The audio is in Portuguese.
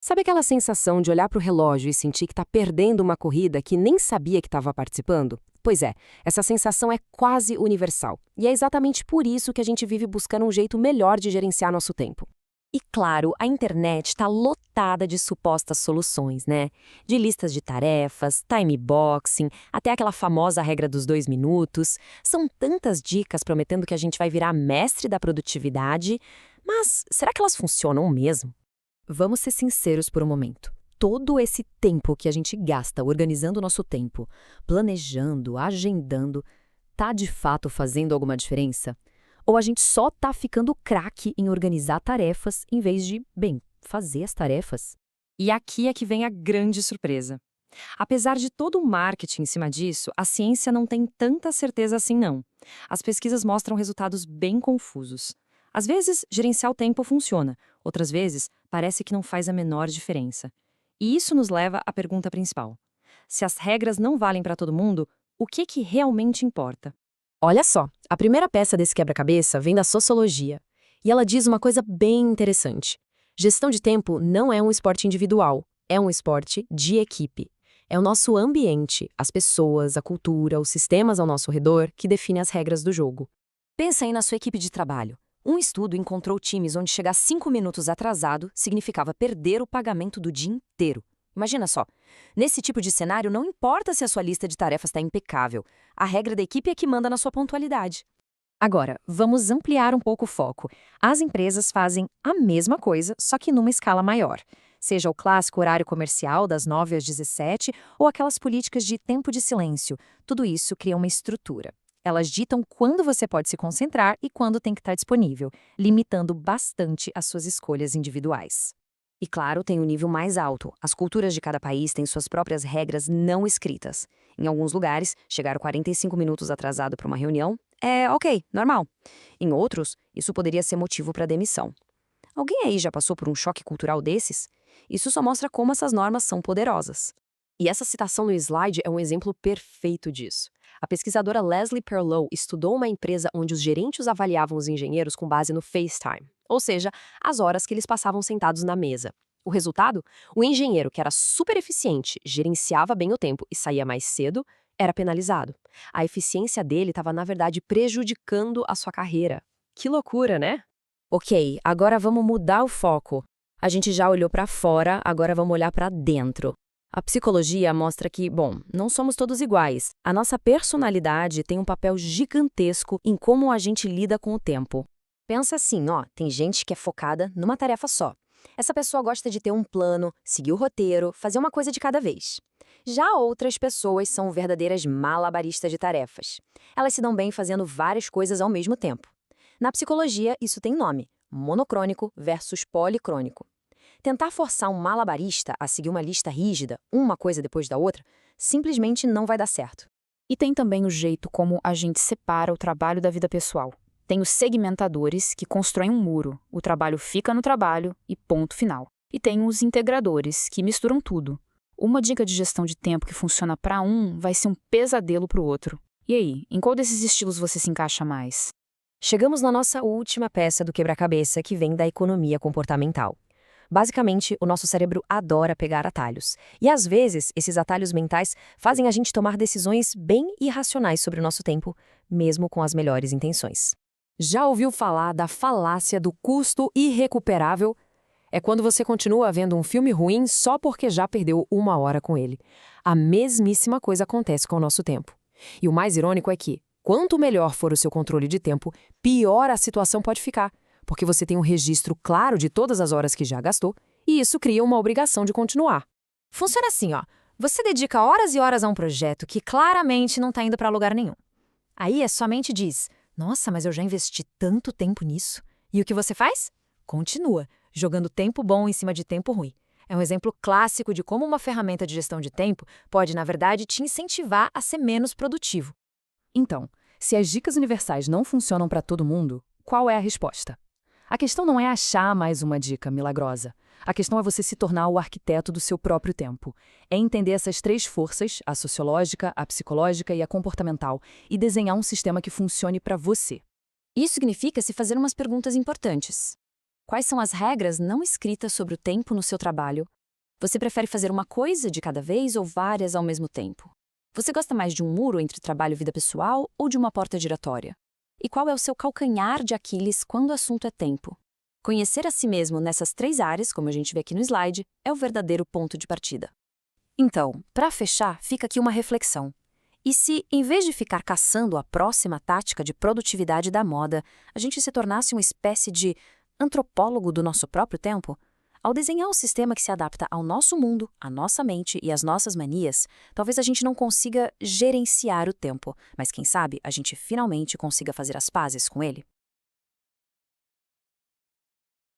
Sabe aquela sensação de olhar para o relógio e sentir que está perdendo uma corrida que nem sabia que estava participando? Pois é, essa sensação é quase universal. E é exatamente por isso que a gente vive buscando um jeito melhor de gerenciar nosso tempo. E claro, a internet está lotada de supostas soluções, né? De listas de tarefas, time boxing, até aquela famosa regra dos 2 minutos. São tantas dicas prometendo que a gente vai virar mestre da produtividade, mas será que elas funcionam mesmo? Vamos ser sinceros por um momento. Todo esse tempo que a gente gasta organizando o nosso tempo, planejando, agendando, tá de fato fazendo alguma diferença? Ou a gente só tá ficando craque em organizar tarefas em vez de, bem, fazer as tarefas? E aqui é que vem a grande surpresa. Apesar de todo o marketing em cima disso, a ciência não tem tanta certeza assim não. As pesquisas mostram resultados bem confusos. Às vezes, gerenciar o tempo funciona, outras vezes, parece que não faz a menor diferença. E isso nos leva à pergunta principal. Se as regras não valem para todo mundo, o que realmente importa? Olha só, a primeira peça desse quebra-cabeça vem da sociologia. E ela diz uma coisa bem interessante. Gestão de tempo não é um esporte individual, é um esporte de equipe. É o nosso ambiente, as pessoas, a cultura, os sistemas ao nosso redor que definem as regras do jogo. Pensa aí na sua equipe de trabalho. Um estudo encontrou times onde chegar 5 minutos atrasado significava perder o pagamento do dia inteiro. Imagina só. Nesse tipo de cenário, não importa se a sua lista de tarefas está impecável. A regra da equipe é que manda na sua pontualidade. Agora, vamos ampliar um pouco o foco. As empresas fazem a mesma coisa, só que numa escala maior. Seja o clássico horário comercial das 9 às 17 ou aquelas políticas de tempo de silêncio. Tudo isso cria uma estrutura. Elas ditam quando você pode se concentrar e quando tem que estar disponível, limitando bastante as suas escolhas individuais. E claro, tem um nível mais alto. As culturas de cada país têm suas próprias regras não escritas. Em alguns lugares, chegar 45 minutos atrasado para uma reunião é ok, normal. Em outros, isso poderia ser motivo para demissão. Alguém aí já passou por um choque cultural desses? Isso só mostra como essas normas são poderosas. E essa citação no slide é um exemplo perfeito disso. A pesquisadora Leslie Perlow estudou uma empresa onde os gerentes avaliavam os engenheiros com base no FaceTime, ou seja, as horas que eles passavam sentados na mesa. O resultado? O engenheiro, que era super eficiente, gerenciava bem o tempo e saía mais cedo, era penalizado. A eficiência dele estava, na verdade, prejudicando a sua carreira. Que loucura, né? Ok, agora vamos mudar o foco. A gente já olhou para fora, agora vamos olhar para dentro. A psicologia mostra que, bom, não somos todos iguais. A nossa personalidade tem um papel gigantesco em como a gente lida com o tempo. Pensa assim, ó, tem gente que é focada numa tarefa só. Essa pessoa gosta de ter um plano, seguir o roteiro, fazer uma coisa de cada vez. Já outras pessoas são verdadeiras malabaristas de tarefas. Elas se dão bem fazendo várias coisas ao mesmo tempo. Na psicologia, isso tem nome: monocrônico versus policrônico. Tentar forçar um malabarista a seguir uma lista rígida, uma coisa depois da outra, simplesmente não vai dar certo. E tem também o jeito como a gente separa o trabalho da vida pessoal. Tem os segmentadores, que constroem um muro, o trabalho fica no trabalho e ponto final. E tem os integradores, que misturam tudo. Uma dica de gestão de tempo que funciona para um vai ser um pesadelo para o outro. E aí, em qual desses estilos você se encaixa mais? Chegamos na nossa última peça do quebra-cabeça, que vem da economia comportamental. Basicamente, o nosso cérebro adora pegar atalhos. E às vezes, esses atalhos mentais fazem a gente tomar decisões bem irracionais sobre o nosso tempo, mesmo com as melhores intenções. Já ouviu falar da falácia do custo irrecuperável? É quando você continua vendo um filme ruim só porque já perdeu 1 hora com ele. A mesmíssima coisa acontece com o nosso tempo. E o mais irônico é que, quanto melhor for o seu controle de tempo, pior a situação pode ficar, porque você tem um registro claro de todas as horas que já gastou, e isso cria uma obrigação de continuar. Funciona assim, ó. Você dedica horas e horas a um projeto que claramente não está indo para lugar nenhum. Aí a sua mente diz: nossa, mas eu já investi tanto tempo nisso. E o que você faz? Continua, jogando tempo bom em cima de tempo ruim. É um exemplo clássico de como uma ferramenta de gestão de tempo pode, na verdade, te incentivar a ser menos produtivo. Então, se as dicas universais não funcionam para todo mundo, qual é a resposta? A questão não é achar mais uma dica milagrosa. A questão é você se tornar o arquiteto do seu próprio tempo. É entender essas 3 forças, a sociológica, a psicológica e a comportamental, e desenhar um sistema que funcione para você. Isso significa se fazer umas perguntas importantes. Quais são as regras não escritas sobre o tempo no seu trabalho? Você prefere fazer uma coisa de cada vez ou várias ao mesmo tempo? Você gosta mais de um muro entre trabalho e vida pessoal ou de uma porta giratória? E qual é o seu calcanhar de Aquiles quando o assunto é tempo? Conhecer a si mesmo nessas 3 áreas, como a gente vê aqui no slide, é o verdadeiro ponto de partida. Então, para fechar, fica aqui uma reflexão. E se, em vez de ficar caçando a próxima tática de produtividade da moda, a gente se tornasse uma espécie de antropólogo do nosso próprio tempo? Ao desenhar um sistema que se adapta ao nosso mundo, à nossa mente e às nossas manias, talvez a gente não consiga gerenciar o tempo, mas quem sabe a gente finalmente consiga fazer as pazes com ele?